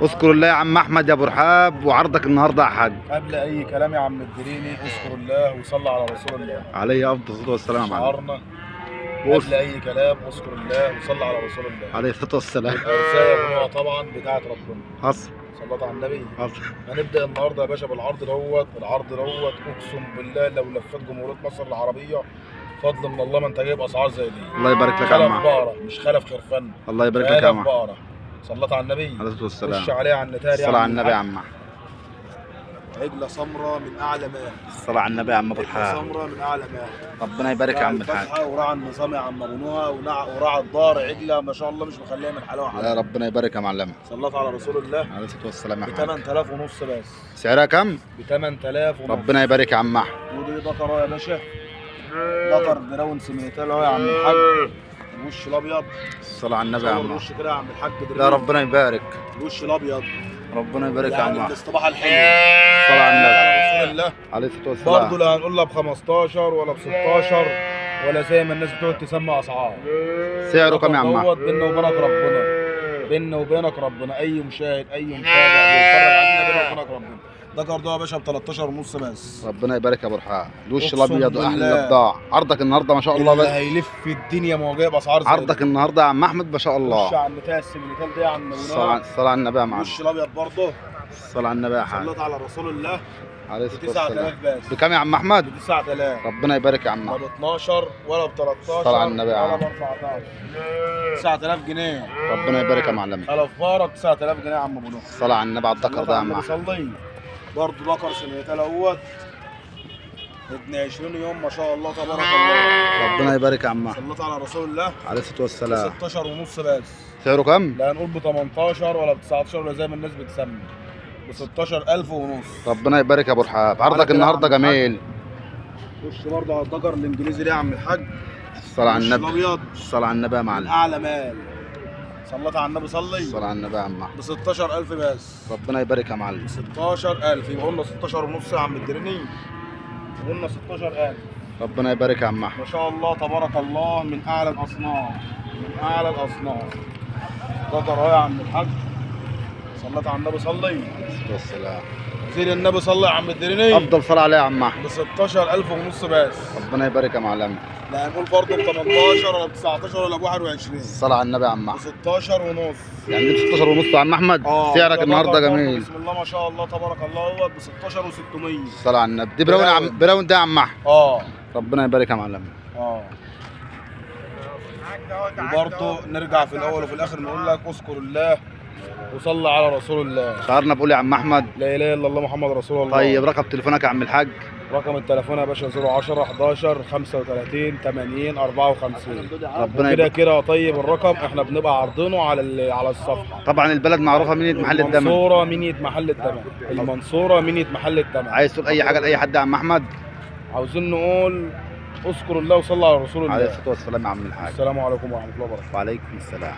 اذكر الله يا عم احمد يا ابو رحاب، وعرضك النهارده يا حاج. قبل اي كلام يا عم الدريني اذكر الله وصلى على رسول الله عليه افضل الصلاه والسلام يا معلم. شعارنا قبل اي كلام اذكر الله وصلى على رسول الله عليه الصلاه والسلام. الارزاق بنوع طبعا بتاعت ربنا. حصل صلاه على النبي. حصل. هنبدا النهارده يا باشا بالعرض دوت. العرض دوت اقسم بالله لو لفت جمهوريه مصر العربيه فضل من الله ما انت جايب اسعار زي دي. الله يبارك لك يا خلف عم. بقره مش خلف خرفان. الله يبارك لك يا عم. بقره. صلاه على النبي. عليه الصلاه والسلام. خش عليه على النتار الصلاه على النبي يا عم. عجله سمراء من اعلى ماء. الصلاه على النبي يا عم ابو عجله رحاب. سمراء من اعلى ماء. ربنا يبارك يا عم الحاج. وراعى النظام يا عم ابنوها وراعى الدار عجله ما شاء الله مش مخليها من حلاوه يا ربنا يبارك يا معلم. صلت على رسول الله عليه الصلاه والسلام يا ب حاج. 8000 ونص بس. سعرها كام؟ ب 8000 ونص. ربنا يبارك يا عم احمد. ودي بقره يا باشا. بقر براون سميتال اهو يا عم الحاج. الوش الابيض. الصلاه على النبي يا عم. الوش كده يا عم الحاج. لا ربنا يبارك. الوش الابيض. ربنا يبارك يا يعني عم. الاصطباحه الحلوه. الصلاه على النبي. على رسول الله. عليه الصلاه والسلام. برضه لا هنقول لها ب 15 ولا ب 16 ولا زي ما الناس بتقعد تسمى اسعار. سعره كام يا عم احمد؟ بيننا وبينك ربنا. بيننا وبينك ربنا. اي مشاهد اي متابع بيتفرج علينا بيننا وبينك ربنا. ده كاردو يا باشا ب 13 ونص بس. ربنا يبارك يا ابو رحاب. الوش أقسم الابيض واحلى بالله. بضاعه. عرضك النهارده ما شاء الله. اللي هيلف في الدنيا ما هو جايب اسعار زي عرضك دي. النهارده يا عم احمد ما شاء خش الله. على النتاع السمينيتال ده يا عم الصلاه على النبي يا معلم. الوش الابيض برضه. الصلاه على النبي يا حاج. صليت على رسول الله. عليه ب الصلاه والسلام. 9000 بس. بكام يا عم احمد؟ ب 9000. ربنا يبارك يا عم لا ب احمد. 12 ولا ب 13 الصلاة على النبي يا ولا عم. ب 14. 9000 جنيه. ربنا يبارك يا معلم. خلف بارك 9000 جنيه يا عم ابو نور. الصلاه على النبي على الذكر ده يا عم احمد. صلي. برضه بقر سميتال اهوت. ابن 20 يوم ما شاء الله تبارك الله. ربنا يبارك يا عم احمد. صليت على رسول الله. عليه الصلاه والسلام. 16 ونص بس. سعره كام؟ لا هنقول ب 18 ولا ب 19 ولا زي ما الناس بتسمي. ب 16000 ونص. ربنا يبارك يا ابو رحاب. عرضك النهارده جميل. خش برضه على الدجر الانجليزي ده يا عم الحاج. الصلاه على النبي. الابيض. الصلاه على النبي يا من معلم. اعلى مال. صليت على النبي صلي. الصلاه على النبي يا عم احمد. ب 16000 بس. ربنا يبارك يا معلم. 16000 يبقى قلنا 16 ونص يا عم الدريني. قلنا 16000. ربنا يبارك يا عم احمد. ما شاء الله تبارك الله من اعلى الاصناف. من اعلى الاصناف. دجر اهو يا عم الحاج. صليت على النبي صلي. الصلاه والسلام. زير النبي صلي يا عم الدريني. افضل صلاه عليه يا عم احمد. ب 16000 ونص بس. ربنا يبارك يا معلم. لا هنقول برضه ب 18 ولا ب 19 ولا ب 21. الصلاه على النبي يا عم ب احمد. 16 ونص. يعني دي 16 ونص يا عم احمد. سعرك ده النهارده برضه جميل. بسم الله ما شاء الله تبارك الله هو ب 16 و600. الصلاه على النبي. دي براون يا عم. براون ده يا عم احمد. ربنا يبارك يا معلم. وبرضه نرجع في الاول وفي الاخر نقول لك اذكر الله وصلي على رسول الله. شعرنا بقول يا عم احمد. لا اله الا الله محمد رسول الله. طيب رقم تليفونك يا عم الحاج. رقم التليفون يا باشا 010 11 35 80 54. ربنا كده كده طيب الرقم احنا بنبقى عارضينه على الصفحه. طبعا البلد معروفه منية محل الدم. المنصوره منية محل الدم. المنصوره منية محل الدم. عايز تقول اي حاجه لاي حد يا عم احمد؟ عاوزين نقول اذكر الله وصلى على رسول الله عليه الصلاه والسلام يا عم الحاج. السلام عليكم ورحمه الله وبركاته. وعليكم السلام.